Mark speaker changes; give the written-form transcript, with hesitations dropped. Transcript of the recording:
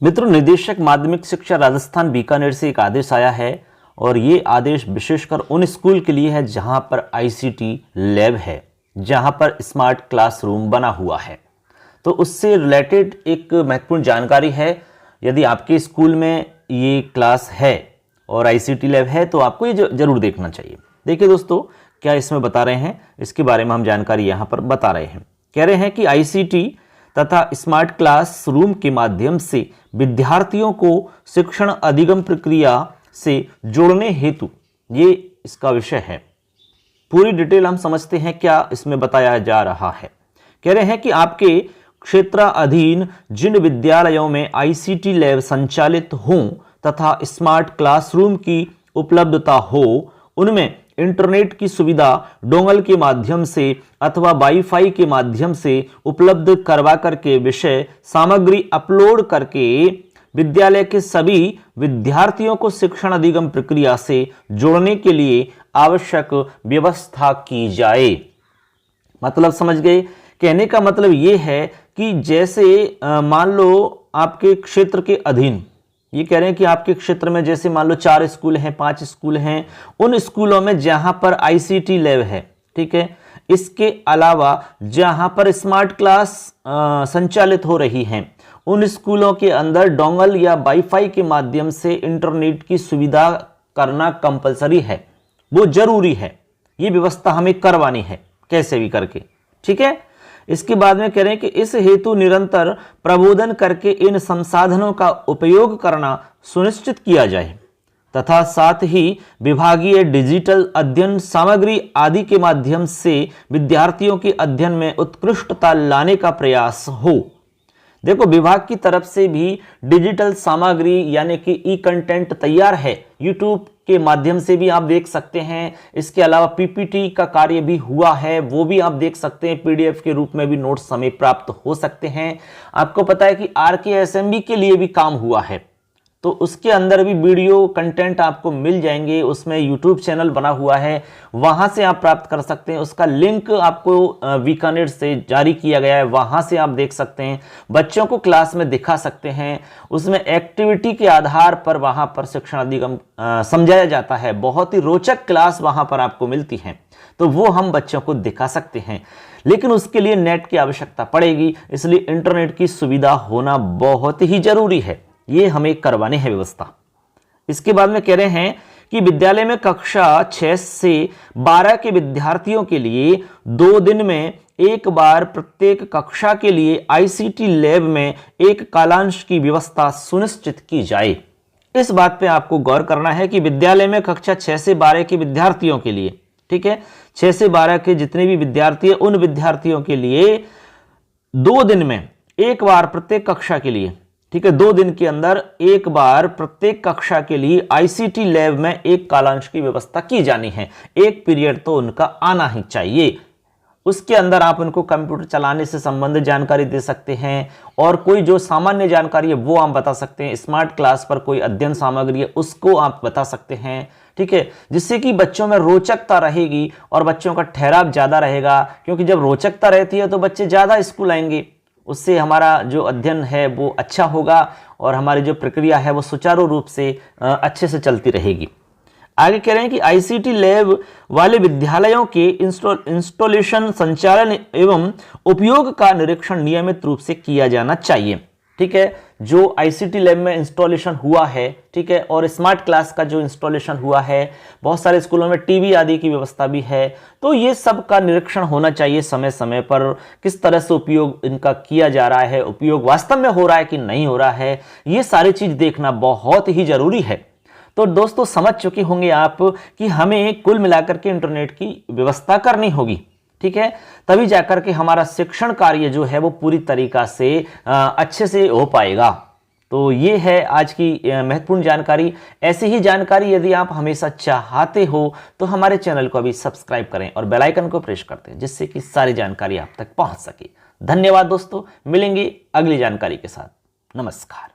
Speaker 1: मित्रों, निदेशक माध्यमिक शिक्षा राजस्थान बीकानेर से एक आदेश आया है और ये आदेश विशेषकर उन स्कूल के लिए है जहां पर आईसीटी लैब है, जहां पर स्मार्ट क्लासरूम बना हुआ है। तो उससे रिलेटेड एक महत्वपूर्ण जानकारी है। यदि आपके स्कूल में ये क्लास है और आईसीटी लैब है तो आपको ये जरूर देखना चाहिए। देखिए दोस्तों, क्या इसमें बता रहे हैं, इसके बारे में हम जानकारी यहाँ पर बता रहे हैं। कह रहे हैं कि आईसीटी तथा स्मार्ट क्लासरूम के माध्यम से विद्यार्थियों को शिक्षण अधिगम प्रक्रिया से जोड़ने हेतु, ये इसका विषय है। पूरी डिटेल हम समझते हैं क्या इसमें बताया जा रहा है। कह रहे हैं कि आपके क्षेत्राधीन जिन विद्यालयों में आईसीटी लैब संचालित हों तथा स्मार्ट क्लासरूम की उपलब्धता हो, उनमें इंटरनेट की सुविधा डोंगल के माध्यम से अथवा वाईफाई के माध्यम से उपलब्ध करवा करके विषय सामग्री अपलोड करके विद्यालय के सभी विद्यार्थियों को शिक्षण अधिगम प्रक्रिया से जोड़ने के लिए आवश्यक व्यवस्था की जाए। मतलब समझ गए? कहने का मतलब यह है कि जैसे मान लो आपके क्षेत्र के अधीन, ये कह रहे हैं कि आपके क्षेत्र में जैसे मान लो 4 स्कूल हैं, 5 स्कूल हैं, उन स्कूलों में जहां पर आईसीटी लैब है, ठीक है, इसके अलावा जहां पर स्मार्ट क्लास संचालित हो रही हैं, उन स्कूलों के अंदर डोंगल या वाईफाई के माध्यम से इंटरनेट की सुविधा करना कंपलसरी है, वो जरूरी है। ये व्यवस्था हमें करवानी है कैसे भी करके, ठीक है। इसके बाद में कह रहे हैं कि इस हेतु निरंतर प्रबोधन करके इन संसाधनों का उपयोग करना सुनिश्चित किया जाए तथा साथ ही विभागीय डिजिटल अध्ययन सामग्री आदि के माध्यम से विद्यार्थियों के अध्ययन में उत्कृष्टता लाने का प्रयास हो। देखो, विभाग की तरफ से भी डिजिटल सामग्री यानी कि ई कंटेंट तैयार है, यूट्यूब के माध्यम से भी आप देख सकते हैं। इसके अलावा पीपीटी का कार्य भी हुआ है, वो भी आप देख सकते हैं। पीडीएफ के रूप में भी नोट्स हमें प्राप्त हो सकते हैं। आपको पता है कि आरकेएसएमबी के लिए भी काम हुआ है, तो उसके अंदर भी वीडियो कंटेंट आपको मिल जाएंगे। उसमें यूट्यूब चैनल बना हुआ है, वहां से आप प्राप्त कर सकते हैं। उसका लिंक आपको बीकानेर से जारी किया गया है, वहां से आप देख सकते हैं, बच्चों को क्लास में दिखा सकते हैं। उसमें एक्टिविटी के आधार पर वहां पर शिक्षण अधिगम समझाया जाता है। बहुत ही रोचक क्लास वहां पर आपको मिलती है, तो वो हम बच्चों को दिखा सकते हैं। लेकिन उसके लिए नेट की आवश्यकता पड़ेगी, इसलिए इंटरनेट की सुविधा होना बहुत ही जरूरी है। ये हमें करवानी है व्यवस्था। इसके बाद में कह रहे हैं कि विद्यालय में कक्षा 6 से 12 के विद्यार्थियों के लिए 2 दिन में एक बार प्रत्येक कक्षा के लिए आईसीटी लैब में एक कालांश की व्यवस्था सुनिश्चित की जाए। इस बात पे आपको गौर करना है कि विद्यालय में कक्षा 6 से 12 के विद्यार्थियों के लिए, ठीक है, 6 से 12 के जितने भी विद्यार्थी हैं, उन विद्यार्थियों के लिए 2 दिन में एक बार प्रत्येक कक्षा के लिए, ठीक है, 2 दिन के अंदर एक बार प्रत्येक कक्षा के लिए आईसीटी लैब में एक कालांश की व्यवस्था की जानी है। एक पीरियड तो उनका आना ही चाहिए। उसके अंदर आप उनको कंप्यूटर चलाने से संबंधित जानकारी दे सकते हैं और कोई जो सामान्य जानकारी है वो आप बता सकते हैं। स्मार्ट क्लास पर कोई अध्ययन सामग्री है उसको आप बता सकते हैं, ठीक है, जिससे कि बच्चों में रोचकता रहेगी और बच्चों का ठहराव ज्यादा रहेगा। क्योंकि जब रोचकता रहती है तो बच्चे ज्यादा स्कूल आएंगे, उससे हमारा जो अध्ययन है वो अच्छा होगा और हमारी जो प्रक्रिया है वो सुचारू रूप से अच्छे से चलती रहेगी। आगे कह रहे हैं कि आईसीटी लैब वाले विद्यालयों के इंस्टॉलेशन, संचालन एवं उपयोग का निरीक्षण नियमित रूप से किया जाना चाहिए, ठीक है। जो आईसीटी लैब में इंस्टॉलेशन हुआ है, ठीक है, और स्मार्ट क्लास का जो इंस्टॉलेशन हुआ है, बहुत सारे स्कूलों में टीवी आदि की व्यवस्था भी है, तो ये सब का निरीक्षण होना चाहिए समय समय पर। किस तरह से उपयोग इनका किया जा रहा है, उपयोग वास्तव में हो रहा है कि नहीं हो रहा है, ये सारी चीज देखना बहुत ही जरूरी है। तो दोस्तों, समझ चुके होंगे आप कि हमें कुल मिलाकर के इंटरनेट की व्यवस्था करनी होगी, ठीक है, तभी जाकर के हमारा शिक्षण कार्य जो है वो पूरी तरीका से अच्छे से हो पाएगा। तो ये है आज की महत्वपूर्ण जानकारी। ऐसी ही जानकारी यदि आप हमेशा चाहते हो तो हमारे चैनल को अभी सब्सक्राइब करें और बेल आइकन को प्रेस कर दें, जिससे कि सारी जानकारी आप तक पहुंच सके। धन्यवाद दोस्तों, मिलेंगे अगली जानकारी के साथ। नमस्कार।